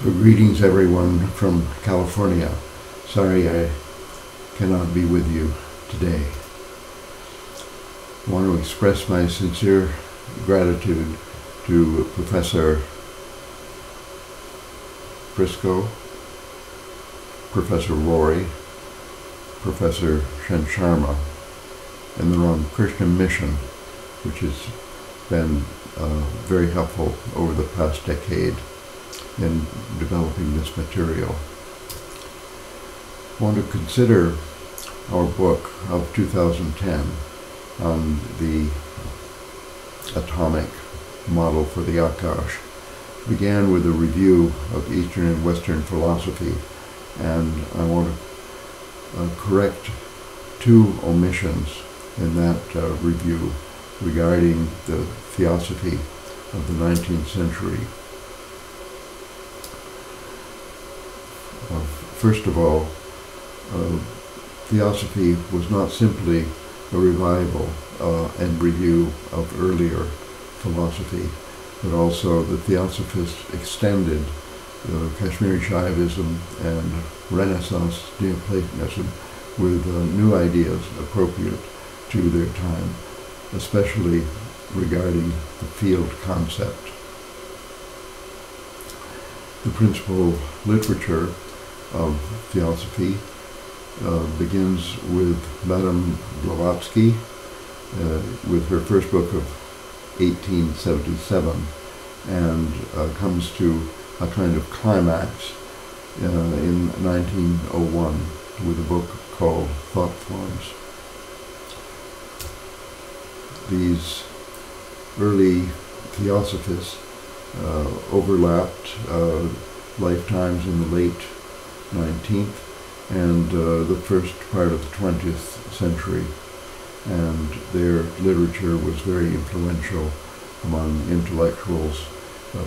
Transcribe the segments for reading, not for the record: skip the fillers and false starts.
So greetings everyone from California. Sorry I cannot be with you today. I want to express my sincere gratitude to Professor Frisco, Professor Rory, Professor Shen Sharma, and the Ramakrishna Mission, which has been very helpful over the past decade in developing this material. I want to consider our book of 2010 on the atomic model for the Akash. Began with a review of Eastern and Western philosophy, and I want to correct two omissions in that review regarding the theosophy of the 19th century. First of all, theosophy was not simply a revival and review of earlier philosophy, but also the theosophists extended Kashmiri Shaivism and Renaissance Neoplatonism with new ideas appropriate to their time, especially regarding the field concept. The principal literature of theosophy begins with Madame Blavatsky with her first book of 1877 and comes to a kind of climax in 1901 with a book called Thought Forms. These early theosophists overlapped lifetimes in the late 19th and the first part of the 20th century, and their literature was very influential among intellectuals,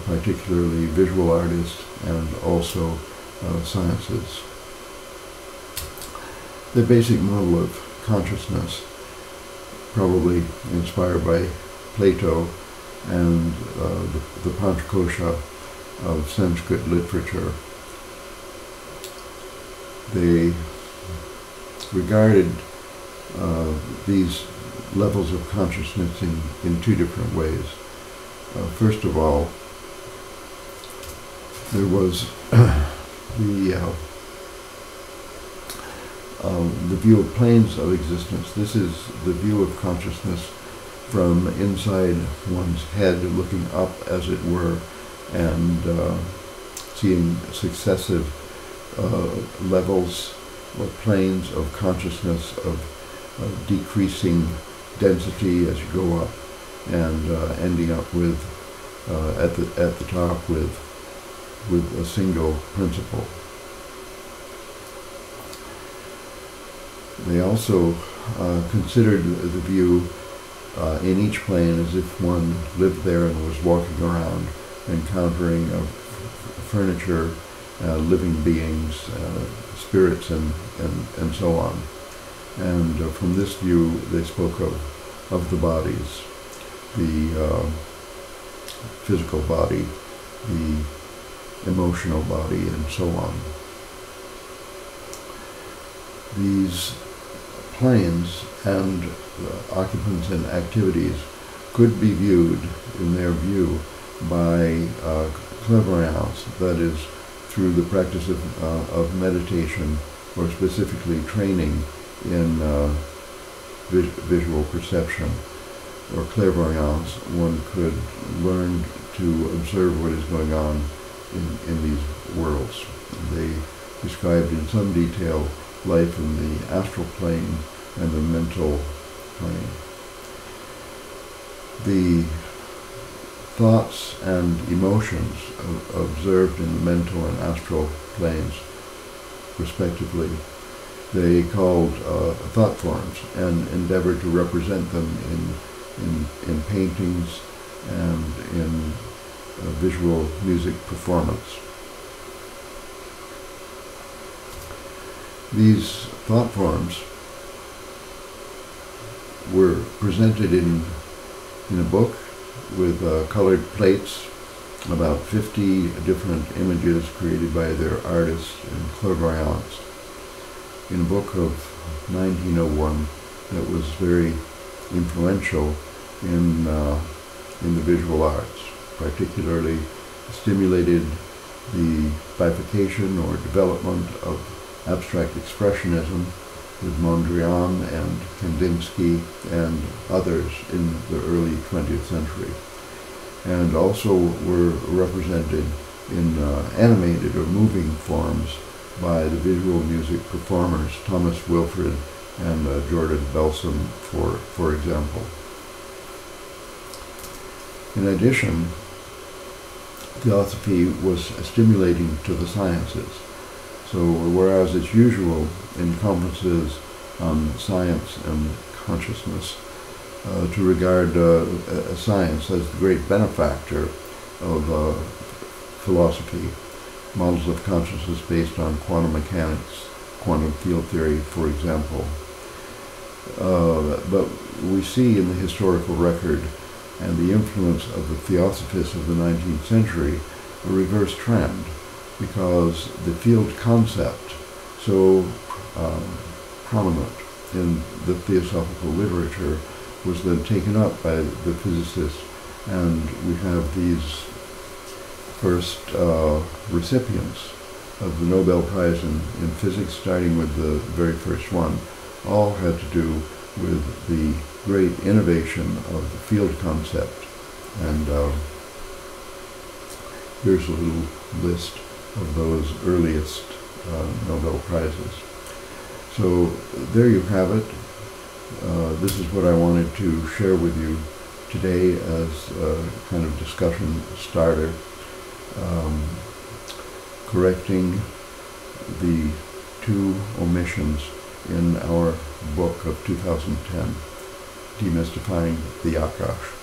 particularly visual artists and also sciences. The basic model of consciousness, probably inspired by Plato and the Panchakosha of Sanskrit literature. They regarded these levels of consciousness in two different ways. First of all, there was the view of planes of existence. This is the view of consciousness from inside one's head, looking up, as it were, and seeing successive levels or planes of consciousness of decreasing density as you go up, and ending up with at the top with a single principle. They also considered the view in each plane as if one lived there and was walking around, encountering furniture, living beings, spirits, and so on. And from this view, they spoke of the bodies, the physical body, the emotional body, and so on. These planes and occupants and activities could be viewed, in their view, by clairvoyance, that is, through the practice of meditation, or specifically training in visual perception or clairvoyance. One could learn to observe what is going on in these worlds. They described in some detail life in the astral plane and the mental plane. The thoughts and emotions observed in the mental and astral planes, respectively, they called thought forms, and endeavored to represent them in paintings and in visual music performance. These thought forms were presented in a book with colored plates about 50 different images created by their artists and clairvoyants in a book of 1901 that was very influential in the visual arts, particularly stimulated the bifurcation or development of abstract expressionism with Mondrian and Kandinsky and others in the early 20th century, and also were represented in animated or moving forms by the visual music performers Thomas Wilfred and Jordan Belson, for example. In addition, Theosophy was stimulating to the sciences. So whereas it's usual in conferences on science and consciousness to regard science as the great benefactor of philosophy, models of consciousness based on quantum mechanics, quantum field theory, for example. But we see in the historical record and the influence of the theosophists of the 19th century a reverse trend, because the field concept, so prominent in the theosophical literature, was then taken up by the physicists, and we have these first recipients of the Nobel Prize in Physics, starting with the very first one, all had to do with the great innovation of the field concept. And here's a little list of those earliest Nobel Prizes. So there you have it. This is what I wanted to share with you today as a kind of discussion starter, correcting the two omissions in our book of 2010, Demystifying the Akash.